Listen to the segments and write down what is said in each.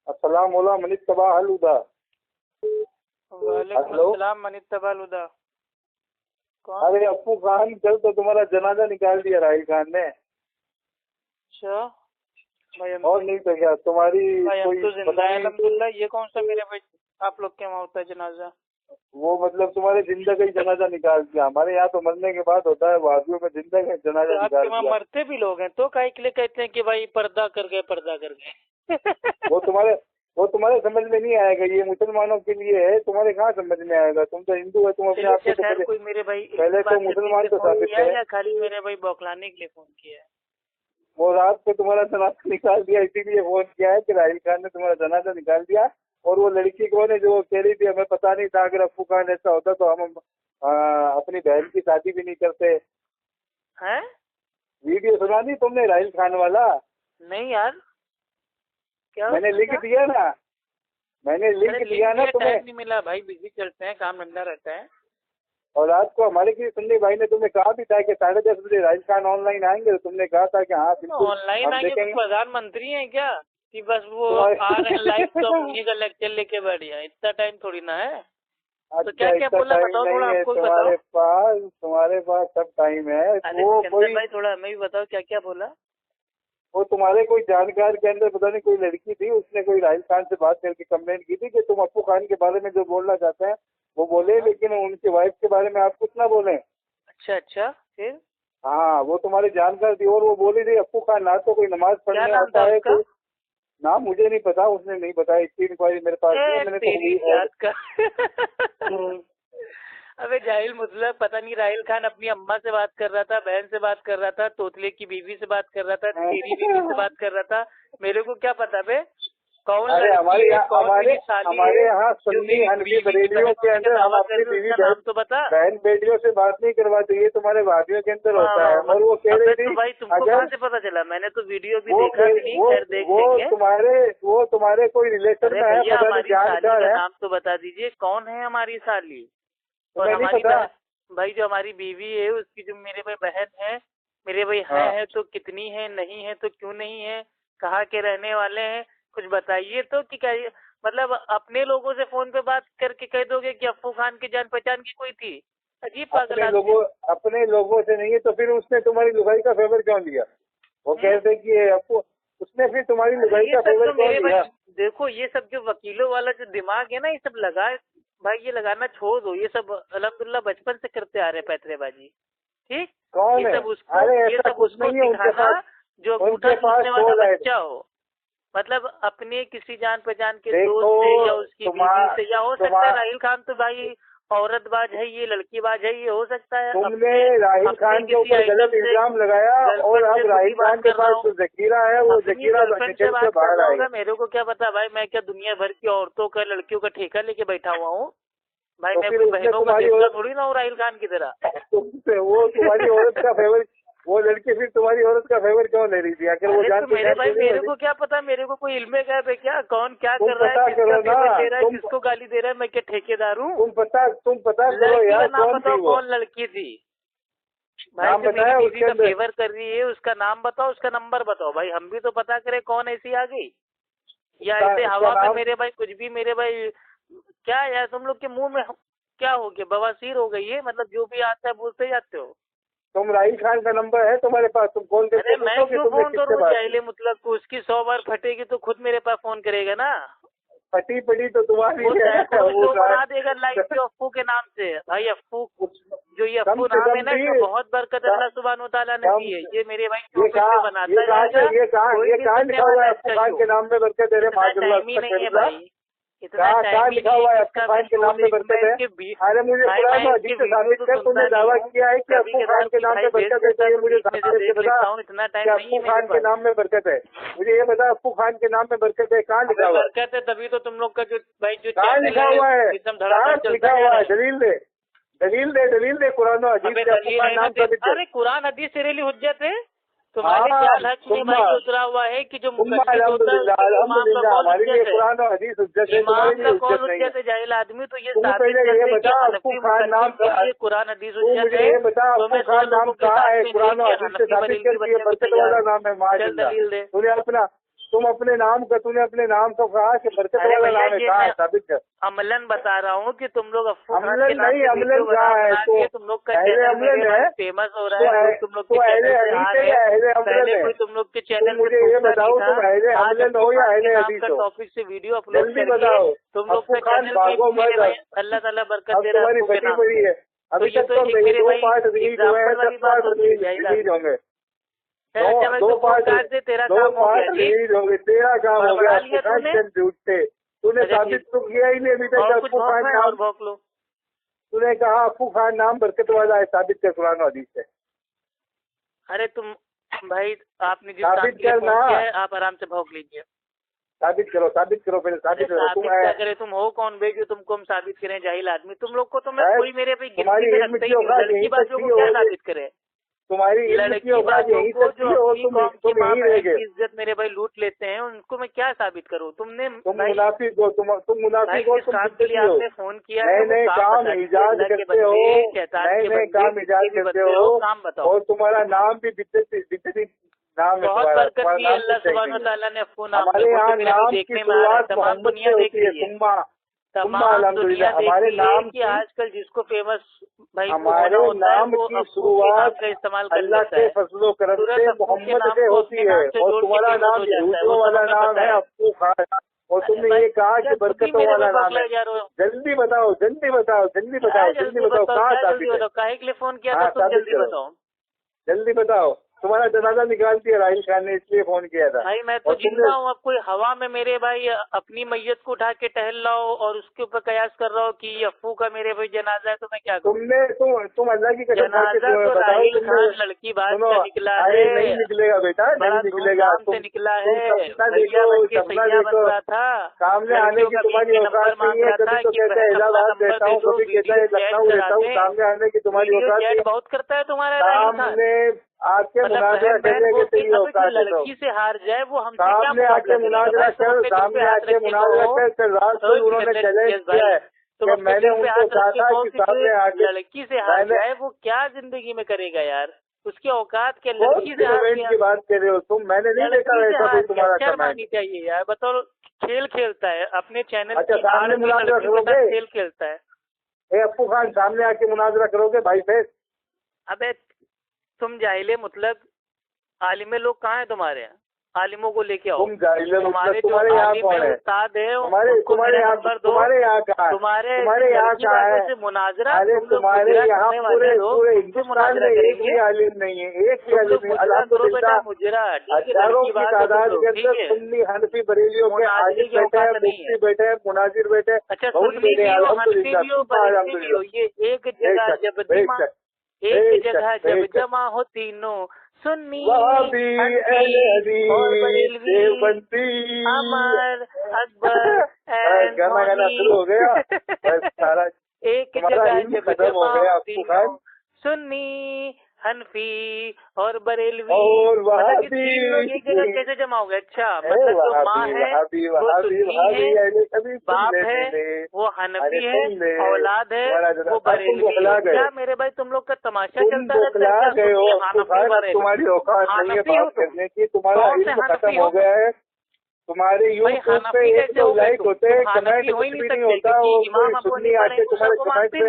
अस्सलाम वाला मनित तबाह हलुदा। वालेकुम अस्सलाम मनित तबाह हलुदा। कौन? अरे अप्पू खान, कल तो तुम्हारा जनाजा निकाल दिया राहिल खान ने। अच्छा भाई, और नहीं तो क्या तुम्हारी भाई हम कोई तो जिंदा है अल्हम्दुलिल्लाह। ये कौन सा मेरे भाई आप लोग के वहाँ होता है जनाजा? वो मतलब तुम्हारे जिंदगी जनाजा निकाल दिया। हमारे यहाँ तो मरने के बाद होता है, वादियों में जिंदगी जनाजा तो निकाल आपके वहाँ दिया। मरते भी लोग हैं तो काहे के लिए कहते हैं कि भाई पर्दा कर गए, पर्दा कर गए? वो तुम्हारे समझ में नहीं आएगा। ये मुसलमानों के लिए है, तुम्हारे कहाँ समझ में आएगा। तुम तो हिंदू है, तुम अपने आप को खैर कोई मेरे भाई पहले तो मुसलमान तो साबित है। या खाली मेरे भाई बौखलाने के लिए फोन किया है? वो रात को तुम्हारा जनाजा निकाल दिया, इसीलिए फोन किया है कि राहिल खान ने तुम्हारा जनाजा निकाल दिया। और वो लड़की कौन है जो कह रही थी हमें पता नहीं था, अगर अप्पू खान ऐसा होता तो हम अपनी बहन की शादी भी नहीं करते। हैं? वीडियो सुना दी तुमने राहिल खान वाला? नहीं यार, क्या मैंने लिंक दिया ना, मैंने लिंक दिया ना तुम्हें। नहीं मिला भाई, बिजी चलते हैं, काम धंधा रहता है। और रात को हमारे किसी सुनने भाई ने तुम्हें कहा भी था कि 10:30 बजे राहिल खान ऑनलाइन आएंगे, तो तुमने कहा था कि हाँ बिल्कुल ऑनलाइन आएंगे। तो प्रधानमंत्री हैं क्या कि बस वो आ रहे हैं लाइव तो उन्हीं का लेक्चर लेके बैठ गया? इतना टाइम थोड़ी ना है। तो क्या क्या बोला बताओ थोड़ा, आपको तुम्हारे पास सब टाइम है। वो कोई भाई थोड़ा हमें भी बताओ क्या क्या बोला। वो तुम्हारे कोई जानकार के अंदर पता नहीं कोई लड़की थी, उसने कोई राहिल खान से बात करके कंप्लेंट की थी कि तुम अप्पू खान के बारे में जो बोलना चाहते हैं वो बोले, लेकिन उनकी वाइफ के बारे में आप कुछ ना बोले। अच्छा फिर? हाँ, वो तुम्हारी जानकार थी और वो बोली थी अप्पू खान ना तो कोई नमाज पढ़ने आता है। तो नाम मुझे नहीं पता, उसने नहीं बताया। इतनी इंक्वायरी मेरे पास है, मैंने तो अबे जाहिल मतलब पता नहीं, राहिल खान अपनी अम्मा से बात कर रहा था, बहन से बात कर रहा था, तोतले की बीवी से बात कर रहा था, तेरी बीवी से बात कर रहा था। मेरे को क्या पता बे कौन? अरे हमारे यहाँ सुन्नी हनफी बरेलियों के अंदर हम अपनी बीवी तो बता, बहन बेटियों से बात नहीं करवाते। ये तुम्हारे वादियों के अंदर होता है। और वो कह रही थी भाई तुमको कहाँ से पता चला? मैंने तो वीडियो भी देखा नहीं। वो तुम्हारे कोई रिलेशन में है, हमारी साली का नाम तो बता दीजिए, कौन है हमारी साली? और हमारी भाई जो हमारी बीवी है उसकी जो मेरे भाई बहन है, मेरे भाई है तो कितनी है, नहीं है तो क्यों नहीं है, कहाँ के रहने वाले हैं, कुछ बताइए तो। कि क्या मतलब अपने लोगों से फोन पे बात करके कह दोगे कि अप्पू खान की जान पहचान की कोई थी? अजीब पागल। अपने लोगों से नहीं है तो फिर उसने तुम्हारी लुगाई का फेवर क्यों दिया? वो कहते कि अप्पू, उसने फिर तुम्हारी लुगाई का फेवर क्यों दिया? देखो ये सब जो वकीलों वाला जो दिमाग है ना, ये सब लगा भाई, ये लगाना छोड़ दो। ये सब अल्हम्दुलिल्लाह बचपन से करते आ रहे पैतरेबाजी। ठीक? कौन है? ये सब उसको सिखाना जो अंगूठा चूसने वाला बच्चा हो। मतलब अपने किसी जान पहचान के दोस्त से या उसकी बीवी से, या हो सकता है राहिल खान तो भाई औरतबाज है, ये लड़कीबाज है, ये हो सकता है। तुमने राहिल खान के ऊपर गलत इल्जाम लगाया और अब राहिल खान के पास जो जकीरा है वो जकीरा निकल के बाहर आएगा। मेरे को क्या पता भाई, मैं क्या दुनिया भर की औरतों का, लड़कियों का ठेका लेके बैठा हुआ हूँ भाई? मैं कोई बहनों का ठेका थोड़ी ना हूँ राहिल खान की तरह। वो तुम्हारी औरत का फेवर, वो लड़की फिर तुम्हारी औरत का फेवर क्यों ले रही थी? आखिर वो जानते मेरे भाई मेरे को क्या पता? मेरे को कोई इल्म गैब है क्या? कौन क्या कर रहा है, किसको गाली दे रहा है? मैं क्या ठेकेदार हूँ? तुम पता करो यार कौन लड़की थी भाई जो मेरी बीवी का फेवर कर रही है? उसका नाम बताओ, उसका नंबर बताओ भाई, हम भी तो पता करें कौन ऐसी आ गई। या ऐसे हवा में मेरे भाई कुछ भी, मेरे भाई क्या यार तुम लोग के मुंह में क्या हो गया? बवासीर हो गई है? मतलब जो भी आता है बोलते जाते हो। तुम राहिल खान का नंबर है तुम्हारे पास, तुम कॉल करके मैं क्यों फोन करूँ? पहले मतलब को उसकी 100 बार फटेगी तो खुद मेरे पास फोन करेगा ना। फटी पड़ी तो तुम्हारी है, वो बना देगा लाइव के अप्पू के नाम से। भाई अप्पू जो ये अप्पू नाम है ना, इसको बहुत बरकत अल्लाह सुब्हान व तआला ने दी है। ये मेरे भाई बनाता है। ये कहाँ लिखा हुआ है अप्पू खान के नाम में बरकत है? टाइम ही नहीं है भाई, इतना टाइम लिखा हुआ है अप्पू खान के नाम में बरकत है? अरे मुझे कुरान हदीस से साबित कर, तुमने दावा किया है कि अप्पू खान के नाम में बरकत है, तो ये मुझे साबित करके बता कि अप्पू खान के नाम में बरकत है। मुझे ये बता अप्पू खान के नाम में बरकत है, कहाँ लिखा हुआ है? बरकत है तभी तो तुम लोग का जो भाई जो कहाँ लिखा हुआ है? कहाँ लिखा हुआ है? दलील दे कुरान हदीस। अरे कुरान हदीस तेरे लिए हुज्जत है? तुम्हारे ख्याल हक में भाई उतरा हुआ है कि जो जाहिल आदमी तो ये कुरान हदीस दलील दे। तुम अपने नाम का, तूने अपने नाम को कहा कि बरकत वाला नाम है, कहा है साबित कर। अमलन बता रहा हूँ कि तुम लोग अमलन नहीं, अमलन कहाँ है? तो तुम लोग का अमलन है, फेमस हो रहा है, तुम लोग के पहले कोई तुम लोग के चैनल मुझे ये बताओ, तुम अहले अमलन हो या अहले हदीस हो? टॉपिक से वीडियो अपलोड जल्दी बताओ। तुम लोग का चैनल अल्लाह ताला बरकत दे रहा है। फटी पड़ी है अभी तक, तो मेरे 2 पार्ट रिलीज हुए हैं, 10 पार्ट रिलीज होंगे, 2 पार्ट रिलीज होंगे, तेरा काम हो गया झूठे। तूने साबित तो किया ही नहीं अभी तक। अफू खान नाम तूने कहा, अफू खान नाम बरकत वाला है, साबित कर कुरान और हदीस से। अरे तुम भाई, आपने जिस साबित करना, आप आराम से भौंक लीजिए। साबित करो पहले, साबित करो। क्या करे, तुम हो कौन बे जो तुमको हम साबित करें? जाहिल आदमी तुम लोग को तो मैं कोई मेरे पे तुम्हारी लड़की बातों को क्या साबित करे? तुम्हारी लड़की बातों को जो इज्जत मेरे भाई लूट लेते हैं, उनको मैं क्या साबित करूं? तुम मुनाफिक हो, तुम मुनाफिक हो। काम के लिए आपने फोन किया है, नए काम इजाद करते हो, नए काम इजाद करते हो, काम बताओ। और तुम्हारा नाम भी बिद्दती नाम है। बहुत बरकत की अल्लाह सुब्हान ताला ने अफू नाम हमारे यहाँ नाम की शुरुआत तमाम दुनिया देख रही है, तमाम दुनिया हमारे नाम की आजकल जिसको फेमस भाई हमारे नाम की शुरुआत का इस्तेमाल अल्लाह के फजलो करम से मोहम्मद से होती है, और तुम्हारा नाम यहूदियों वाला नाम है अफू खान, और तुमने ये कहा कि बरकतों वाला नाम है। जल्दी बताओ कहाँ साबित है? काहे के लिए फोन किया था? तुम जल्दी बताओ। तुम्हारा जनाजा निकाल दिया राहिल खान ने, इसलिए फोन किया था। भाई मैं तो जिंदा हूँ, अब कोई हवा में मेरे भाई अपनी मैयत को उठा के टहल रहा हो और उसके ऊपर कयास कर रहा हो कि अफू का मेरे भाई जनाजा है, तो मैं क्या करूँ? तुम अल्लाह की कसम जनाजा तो राहिल खान लड़की बात का निकला है। नहीं निकलेगा बेटा, नहीं निकलेगा। से निकला है, सैया बन रहा था, सामने आने की तुम्हारी औकात नहीं है। कभी तो कहता है इलाहाबाद रहता हूँ, कभी कहता है लखनऊ रहता हूँ, सामने आने की तुम्हारी औकात नहीं है। बहुत करता है तुम्हारा सामने आके मुनाजरा करने के तेरी औकात है। लड़की से हार जाए वो हमसे सामने आके मुनाजरा कर, सामने आके मुनाजरा कर। रात को उन्होंने चैलेंज किया है कि मैंने उनको कहा था कि सामने आके लड़की से हार जाए वो क्या जिंदगी में करेगा यार? उसकी औकात के लड़की से हार की बात कर रहे हो तुम? मैंने नहीं देखा वैसा कोई तुम्हारा कमेंट चाहिए यार। बताओ, खेल खेलता है अपने चैनल। अच्छा, सामने मुनाजरा करोगे? खेल खेलता है। अफू खान सामने आके मुनाजरा करोगे भाई फेस? अबे तुम जाहिले मतलब आलिमे लोग कहाँ है तुम्हारे यहाँ? आलिमों को लेके आओ। तुम जाहिले मतलब तुम्हारे यहाँ कौन है? उस्ताद है तुम्हारे यहाँ कहाँ है? तुम्हारे यहाँ कहाँ है मुनाजरा? अरे तुम्हारे यहाँ पूरे हिंदुस्तान में एक भी आलिम नहीं है, एक भी आलिम। हजारों की तादाद के अंदर सुन्नी हनफी बरेलियों के आलिम बैठे हैं, मुफ्ती बैठे हैं, मुनाजिर बैठे हैं। अच्छा, एक जगह जब जमा हो तीनों सुन्नी देवबंदी अमर अकबर गाना शुरू हो गया सारा। एक जगह जब जमा हो तीनों सुन्नी हनफी और बरेलवी और एक जगह कैसे जमा हो गया? अच्छा, मतलब जो माँ है वो सुन्नी है, बाप है वो हनफी है, औलाद है वो बरेलवी है। क्या मेरे भाई तुम लोग का तमाशा चलता रहता है? तुम्हारी औकात नहीं है बात करने की, तुम्हारा इल्म खत्म हो गया है। तुम्हारे यूट्यूब पे एक तो लाइक होते हैं, कमेंट कुछ भी नहीं होता। वो कोई सुन्नी आके तुम्हारे कमेंट पे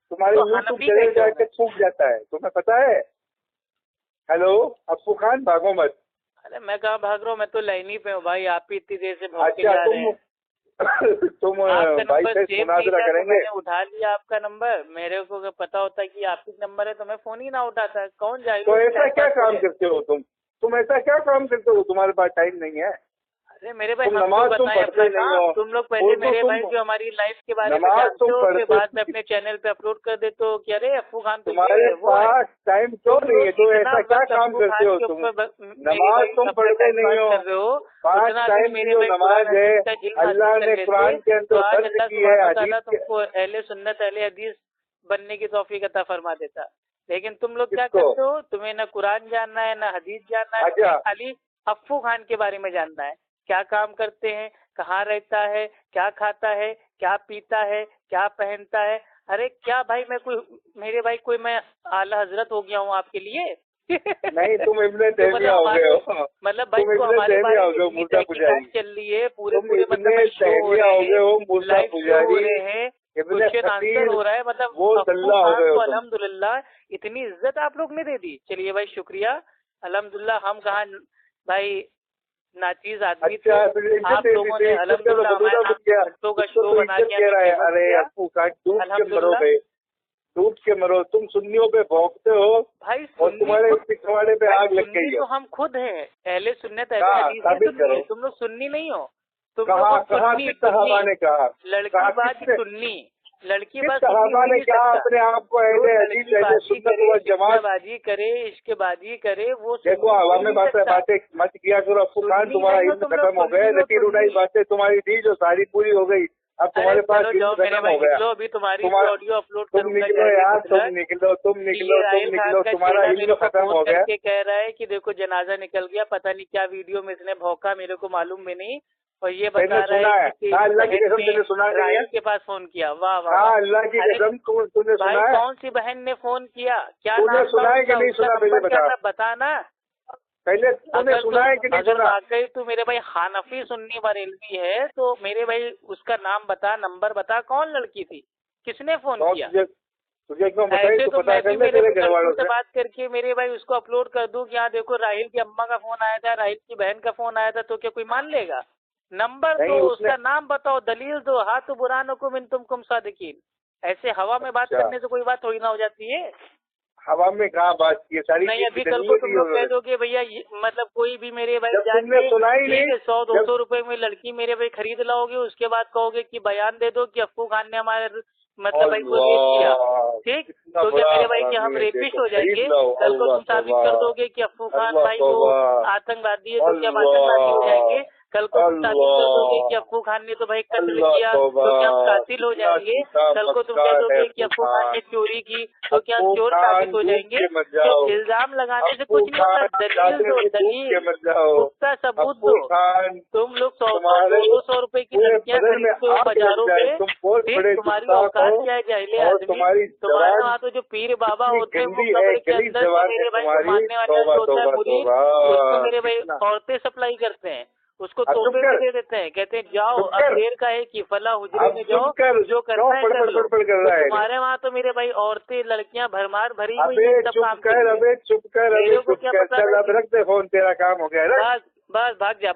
तुम्हारे यूट्यूब चैनल जाके सूख जाता है, तुम्हें पता है? हेलो अफू खान, भागो मत। अरे मैं कहाँ भाग रहा हूँ, मैं तो लाइन ही पे हूँ भाई। आप ही इतनी देर से भाग के जा रहे हैं। तुम भाई से मुनाजरा करेंगे? उठा लिया आपका नंबर, मेरे को पता होता कि आपकी नंबर है तो मैं फोन ही ना उठाता। कौन जाएगा? तो ऐसा क्या काम करते हो तुम ऐसा क्या काम करते हो? तुम्हारे पास टाइम नहीं है? अरे मेरे भाई नमाज तुम पढ़ते नहीं हो। तुम लोग पहले मेरे भाई जो हमारी लाइफ के बारे में जानते हो, उसके बाद में अपने चैनल पे अपलोड कर देते हो कि अरे अफू खान तुम्हारे पास टाइम क्यों नहीं है? तो ऐसा क्या काम करते हो तुम? नमाज तुम पढ़ते नहीं हो। 5 टाइम की जो नमाज है अल्लाह ने कुरान के अंदर दर्ज की है। तुमको अहले सुन्नत अहले हदीस बनने की तौफीक अता फरमा देता। लेकिन तुम लोग क्या करते हो? तुम्हें न कुरान जानना है न हदीस जानना है, खाली अफू खान के बारे में जानना है। क्या काम करते हैं, कहाँ रहता है, क्या खाता है, क्या पीता है, क्या पहनता है। अरे क्या भाई मैं कोई मेरे भाई कोई मैं आला हजरत हो गया हूँ आपके लिए? नहीं, तुम इब्ने तैमिया हो गए हो। मतलब भाई को हमारे बारे में मूर्ता पुजारी चल रही है पूरे तुम इब्ने तैमिया हो गए हो, मूर्ता पुजारी हैं, क्वेश्चन आंसर हो रहा है, मतलब वो दल्ला हो गए हो। अल्हम्दुलिल्लाह इतनी इज्जत आप लोग ने दे दी। चलिए भाई शुक्रिया, अल्हम्दुलिल्लाह। हम कहाँ भाई नाचीज आदमी थे, आप लोगों ने अल्हम्दुलिल्लाह का शो बना के अरे अप्पू खान टूट के मरो, तुम सुन्नियों पे भौंकते हो भाई, और तुम्हारे पिछवाड़े पे आग लग गई है। तो हम खुद हैं, अहले सुन्नत अहले हदीस, तुम लोग सुन्नी नहीं हो। तुम कहाँ किस सहाबा ने कहा, लड़की बात सुन्नी, लड़की बात सहाबा ने कहा अपने आप को अहले हदीस अहले सुन्नत व जमात बाजी करे, इश्क बाजी करे, वो देखो हवा में बातें मत किया करो। अप्पू खान तुम्हारा इल्म खत्म हो गया, रटी रुटाई बातें तुम्हारी थी जो सारी पूरी हो गई, अब तुम्हारे पास इल्म खत्म हो गया। अभी तुम्हारी ऑडियो अपलोड तुम निकलो यार, तुम निकलो, तुम्हारा इल्म खत्म हो गया। कह रहा है कि देखो जनाजा निकल गया, पता नहीं क्या वीडियो में इसने भौंका, मेरे को मालूम भी नहीं, और ये बता रहा है कि अल्लाह की कसम तुमने सुना है के पास फोन किया। वाह वाह, अल्लाह की कसम तूने सुना है? कौन सी बहन ने फोन किया, क्या तूने सुना है कि नहीं सुना, पहले बता ना। पहले तूने सुना है कि नहीं सुना? अगर तू मेरे भाई हानफी सुन्नी बरेलवी है तो मेरे भाई उसका नाम बता, नंबर बता, कौन लड़की थी, किसने फोन किया? तुझे एकदम बताइए तो पता कर ले तेरे घर वालों से बात करके मेरे भाई उसको अपलोड कर दूं कि यहाँ देखो राहिल की अम्मा का फोन आया था, राहिल की बहन का फोन आया था, तो क्या कोई मान लेगा? नंबर दो, उसका नाम बताओ, दलील दो, हाँ तो बुरानो को मिन तुमकुम सादिकीन। ऐसे हवा में बात करने से कोई बात थोड़ी ना हो जाती है। हवा में कहाँ बात की सारी नहीं, अभी कल को तुम लोग कह दोगे भैया मतलब कोई भी मेरे भाई तुमने सुना ही नहीं, 100-200 रुपए में लड़की मेरे भाई खरीद लाओगे, उसके बाद कहोगे कि बयान दे दो कि अप्पू खान ने हमारे मतलब भाई को रेप किया, ठीक? तो क्या मेरे भाई कि हम रेपिस्ट हो जाएंगे? कल को तुम साबित कर दोगे कि अप्पू खान भाई वो आतंकवादी है, तो क्या हम आतंकवादी हो जाएंगे? कल को तुम साबित कर दोगे कि अप्पू खान ने तो भाई कत्ल किया, तो क्या हम कातिल हो जाएंगे? कल को तुम कह दोगे कि अप्पू खान ने चोरी की, तो क्या हम चोर साबित हो जाएंगे? तो इल्जाम लगाने से कुछ नहीं होता, दलील दो, दलील, पुख्ता सबूत दो। तुम लोग 100-200 रुपए की लड़कियां खरीदते हो बाजारों में, तुम्हारी औकात क्या है जाहिले आदमी? तुम्हारे वहाँ तो जो पीर बाबा होते हैं वो कब्र के अंदर मेरे भाई मानने वाला जो होता है मुरीद, उसको मेरे भाई औरतें सप्लाई करते हैं, उसको तोहफे में दे देते हैं, कहते हैं जाओ अब देर का है कि फला हुजरे में जाओ, जो करना है कर लो। तुम्हारे वहाँ तो मेरे भाई औरतें लड़कियां भरमार भरी हुई हैं, सब काम कर। अबे चुप कर, मेरे को क्या पता, रख दे फोन, तेरा काम हो गया है। बस भाग जा।